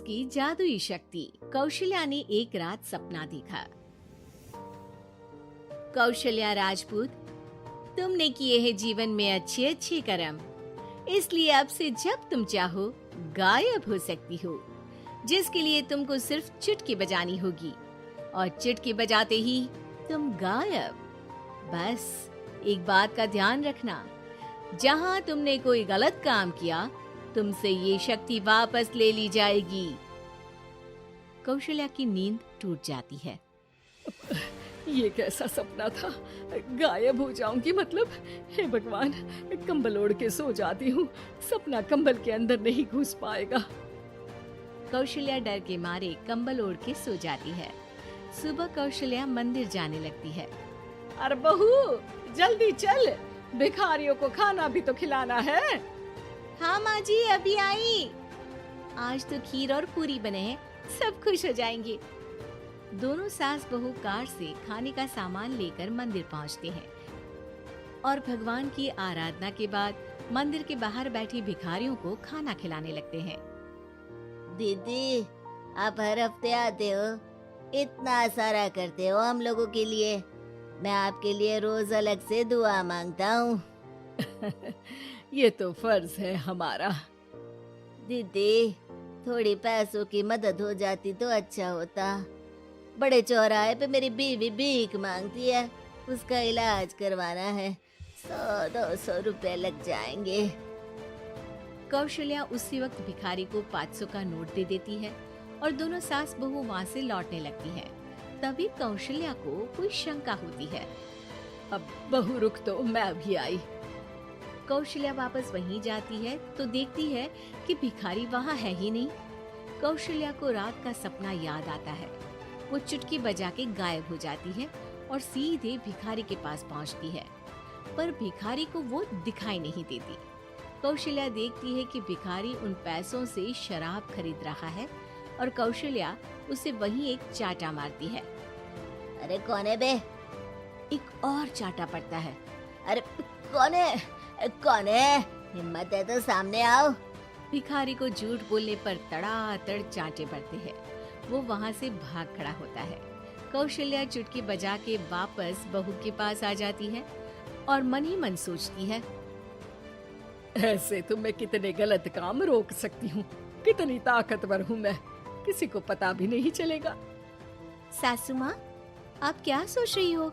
की जादुई शक्ति। कौशल्या ने एक रात सपना देखा। कौशल्या राजपूत, तुमने किए हैं जीवन में अच्छे अच्छे कर्म, इसलिए अब से जब तुम चाहो गायब हो सकती हो, जिसके लिए तुमको सिर्फ चुटकी बजानी होगी और चुटकी बजाते ही तुम गायब। बस एक बात का ध्यान रखना, जहां तुमने कोई गलत काम किया तुमसे ये शक्ति वापस ले ली जाएगी। कौशल्या की नींद टूट जाती है। ये कैसा सपना था? गायब हो जाऊंगी मतलब? हे भगवान, कंबल ओढ़ के सो जाती हूँ, सपना कंबल के अंदर नहीं घुस पाएगा। कौशल्या डर के मारे कंबल ओढ़ के सो जाती है। सुबह कौशल्या मंदिर जाने लगती है। अरे बहू, जल्दी चल, भिखारियों को खाना भी तो खिलाना है। हाँ माँ जी, अभी आई। आज तो खीर और पूरी बने हैं, सब खुश हो जाएंगे। दोनों सास बहू कार से खाने का सामान लेकर मंदिर पहुंचते हैं और भगवान की आराधना के बाद मंदिर के बाहर बैठे भिखारियों को खाना खिलाने लगते हैं। दीदी, आप हर हफ्ते आते हो, इतना सारा करते हो हम लोगों के लिए। मैं आपके लिए रोज अलग से दुआ मांगता हूँ। ये तो फर्ज है हमारा। दीदी, थोड़ी पैसों की मदद हो जाती तो अच्छा होता। बड़े चौराहे पे मेरी बीवी भीख मांगती है, उसका इलाज करवाना है, 100-200 रुपए लग जाएंगे। कौशल्या उसी वक्त भिखारी को 500 का नोट दे देती है और दोनों सास बहू वहाँ से लौटने लगती हैं। तभी कौशल्या को कोई शंका होती है। अब बहू रुक, तो मैं भी आई। कौशल्या वापस वहीं जाती है तो देखती है कि भिखारी वहाँ है ही नहीं। कौशल्या को रात का सपना याद आता है। वो चुटकी बजा के गायब हो जाती है और सीधे भिखारी के पास पहुँचती है, पर भिखारी को वो दिखाई नहीं देती। कौशल्या देखती है कि भिखारी उन पैसों से शराब खरीद रहा है और कौशल्या उसे वहीं एक चाटा मारती है। अरे कौन है बे? एक और चाटा पड़ता है। अरे कौन है? कौन है? हिम्मत है तो सामने आओ। भिखारी को झूठ बोलने पर तड़ातड़ चांटे पड़ते हैं। वो वहाँ से भाग खड़ा होता है। कौशल्या चुटकी बजा के वापस बहू के पास आ जाती है और मन ही मन सोचती है, ऐसे तो मैं कितने गलत काम रोक सकती हूँ, कितनी ताकतवर हूँ मैं, किसी को पता भी नहीं चलेगा। सासू माँ, आप क्या सोच रही हो?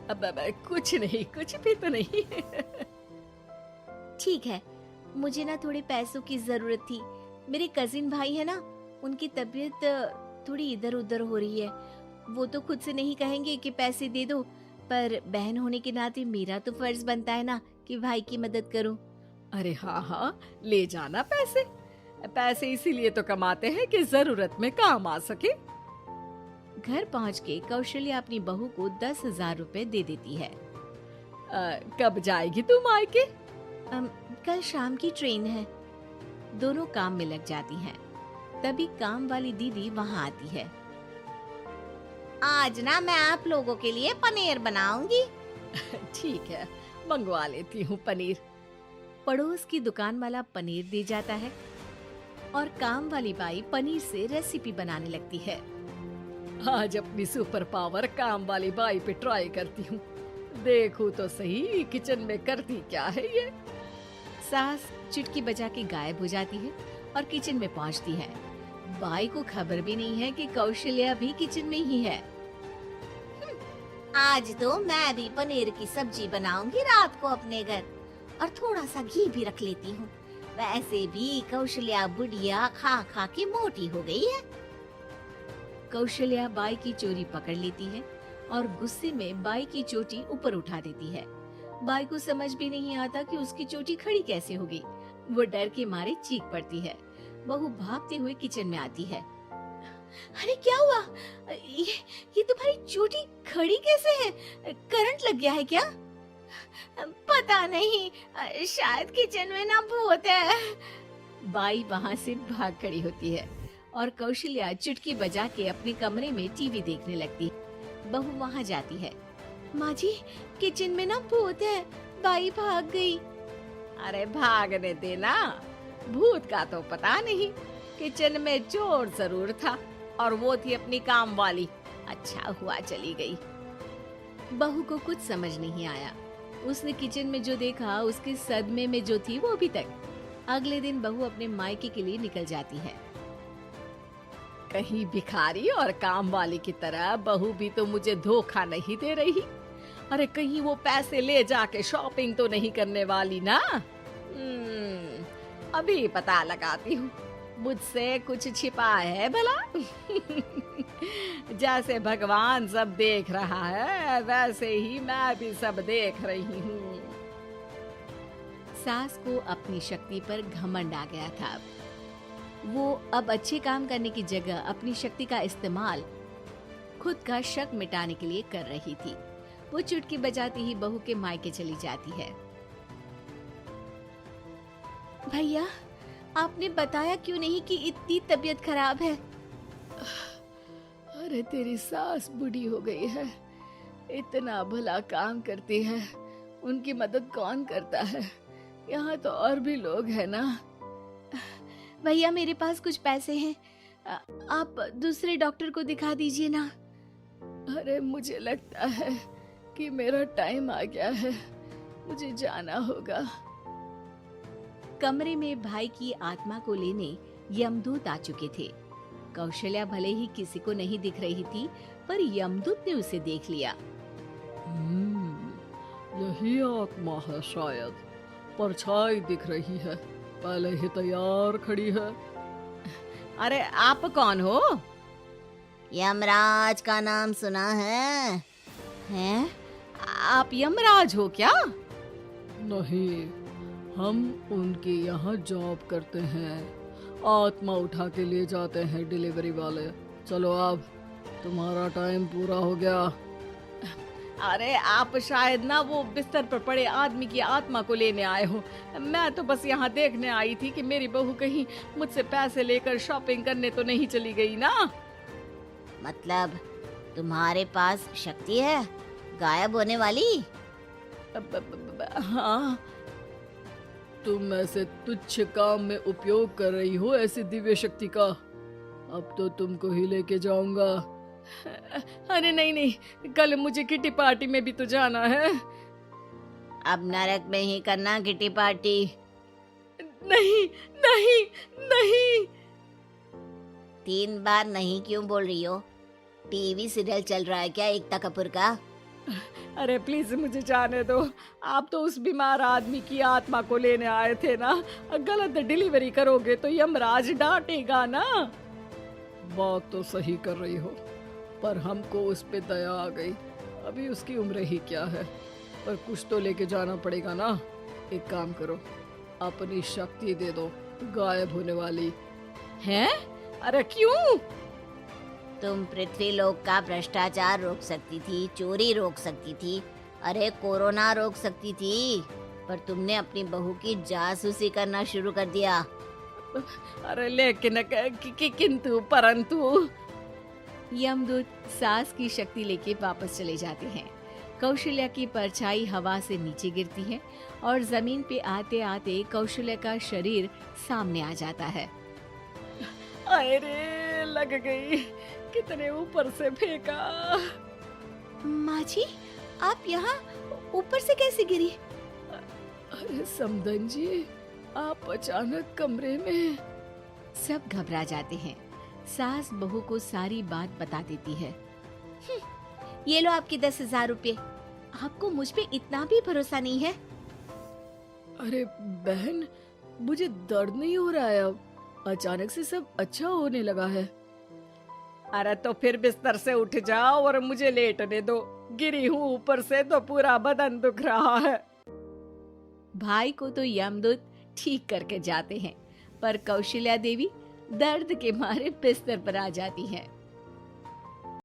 अब कुछ नहीं, कुछ भी तो नहीं। ठीक है, मुझे ना थोड़े पैसों की जरूरत थी। मेरे कजिन भाई है ना, उनकी तबीयत थोड़ी इधर उधर हो रही है। वो तो खुद से नहीं कहेंगे कि पैसे दे दो, पर बहन होने के नाते मेरा तो फर्ज बनता है ना कि भाई की मदद करूं। अरे हाँ हाँ, ले जाना पैसे। पैसे इसीलिए तो कमाते हैं कि जरूरत में काम आ सके। घर पहुंच के कौशल्या अपनी बहू को 10,000 रुपए दे देती है। कब जाएगी तू मायके? कल शाम की ट्रेन है। दोनों काम में लग जाती हैं। तभी काम वाली दीदी वहाँ आती है। आज ना मैं आप लोगों के लिए पनीर बनाऊंगी। ठीक है, मंगवा लेती हूँ पनीर। पड़ोस की दुकान वाला पनीर दे जाता है और काम वाली बाई पनीर से रेसिपी बनाने लगती है। आज अपनी सुपर पावर काम वाली बाई पे ट्राई करती हूँ, देखूं तो सही किचन में करती क्या है ये। सास चुटकी बजा के गायब हो जाती है और किचन में पहुंचती है। बाई को खबर भी नहीं है कि कौशल्या भी किचन में ही है। आज तो मैं भी पनीर की सब्जी बनाऊंगी रात को अपने घर, और थोड़ा सा घी भी रख लेती हूँ। वैसे भी कौशल्या बुढ़िया खा खा के मोटी हो गई है। कौशल्या बाई की चोरी पकड़ लेती है और गुस्से में बाई की चोटी ऊपर उठा देती है। बाई को समझ भी नहीं आता कि उसकी चोटी खड़ी कैसे हो गई। वो डर के मारे चीख पड़ती है। बहू भागते हुए किचन में आती है। अरे क्या हुआ? ये तुम्हारी चोटी खड़ी कैसे है? करंट लग गया है क्या? पता नहीं, शायद किचन में ना भूत है। बाई वहाँ से भाग खड़ी होती है और कौशल्या चुटकी बजा के अपने कमरे में टीवी देखने लगती है। बहू वहाँ जाती है। माँ जी, किचन में ना भूत है, बाई भाग गई। अरे भागने देना, भूत का तो पता नहीं, किचन में चोर जरूर था और वो थी अपनी काम वाली। अच्छा हुआ चली गई। बहू को कुछ समझ नहीं आया। उसने किचन में जो देखा उसके सदमे में जो थी वो अभी तक। अगले दिन बहू अपने मायके के लिए निकल जाती है। कहीं भिखारी और काम वाली की तरह बहू भी तो मुझे धोखा नहीं दे रही। अरे कहीं वो पैसे ले जाके शॉपिंग तो नहीं करने वाली ना। अभी पता लगाती हूँ मुझसे कुछ छिपा है भला। जैसे भगवान सब देख रहा है वैसे ही मैं भी सब देख रही हूँ। सास को अपनी शक्ति पर घमंड आ गया था। वो अब अच्छे काम करने की जगह अपनी शक्ति का इस्तेमाल खुद का शक मिटाने के लिए कर रही थी। वो चुटकी बजाती ही बहू के मायके चली जाती है। भैया, आपने बताया क्यों नहीं कि इतनी तबीयत खराब है? अरे तेरी सास बूढ़ी हो गई है, इतना भला काम करती है, उनकी मदद कौन करता है? यहाँ तो और भी लोग हैं ना। भैया मेरे पास कुछ पैसे हैं, आप दूसरे डॉक्टर को दिखा दीजिए ना। अरे मुझे लगता है कि मेरा टाइम आ गया है, मुझे जाना होगा। कमरे में भाई की आत्मा को लेने यमदूत आ चुके थे। कौशल्या भले ही किसी को नहीं दिख रही थी, पर यमदूत ने उसे देख लिया। यही आत्मा है शायद, परछाई दिख रही है, पहले ही तैयार खड़ी है। अरे आप कौन हो? यमराज का नाम सुना है? हैं? आप यमराज हो क्या? नहीं, हम उनके यहाँ जॉब करते हैं, आत्मा उठा के ले जाते हैं डिलीवरी वाले। चलो अब तुम्हारा टाइम पूरा हो गया। अरे आप शायद ना वो बिस्तर पर पड़े आदमी की आत्मा को लेने आए हो। मैं तो बस यहाँ देखने आई थी कि मेरी बहू कहीं मुझसे पैसे लेकर शॉपिंग करने तो नहीं चली गई ना। मतलब तुम्हारे पास शक्ति है गायब होने वाली? हाँ। तुम ऐसे तुच्छ काम में उपयोग कर रही हो ऐसी दिव्य शक्ति का। अब तो तुमको ही लेके जाऊंगा। अरे नहीं नहीं, कल मुझे किटी पार्टी में भी तो जाना है। अब नरक में ही करना किटी पार्टी। नहीं नहीं नहीं। 3 बार नहीं क्यों बोल रही हो? टीवी सीरियल चल रहा है क्या एकता कपूर का? अरे प्लीज मुझे जाने दो। आप तो उस बीमार आदमी की आत्मा को लेने आए थे ना। गलत डिलीवरी करोगे तो यमराज डांटेगा ना। बात तो सही कर रही हो, पर हमको उस पे दया आ गई। अभी उसकी उम्र ही क्या है, पर कुछ तो लेके जाना पड़ेगा ना। एक काम करो, अपनी शक्ति दे दो, गायब होने वाली। हैं? अरे क्यों? तुम पृथ्वी लोक का भ्रष्टाचार रोक सकती थी, चोरी रोक सकती थी, अरे कोरोना रोक सकती थी, पर तुमने अपनी बहू की जासूसी करना शुरू कर दिया। अरे लेकिन किंतु परंतु। यमदूत सास की शक्ति लेके वापस चले जाते हैं। कौशल्या की परछाई हवा से नीचे गिरती है और जमीन पे आते आते कौशल्या का शरीर सामने आ जाता है। अरे लग गई, कितने ऊपर से फेंका। माँ जी, आप यहाँ ऊपर से कैसे गिरी? अरे समदन जी, आप अचानक कमरे में। सब घबरा जाते हैं। सास बहू को सारी बात बता देती है। ये लो आपके 10,000 रुपये। आपको मुझ पे इतना भी भरोसा नहीं है? अरे बहन, मुझे दर्द नहीं हो रहा है अब, अचानक से सब अच्छा होने लगा है। अरे तो फिर बिस्तर से उठ जाओ और मुझे लेटने दो। गिरी हूँ ऊपर से तो पूरा बदन दुख रहा है। भाई को तो यमदूत ठीक करके जाते हैं, पर कौशल्या देवी दर्द के मारे बिस्तर पर आ जाती हैं।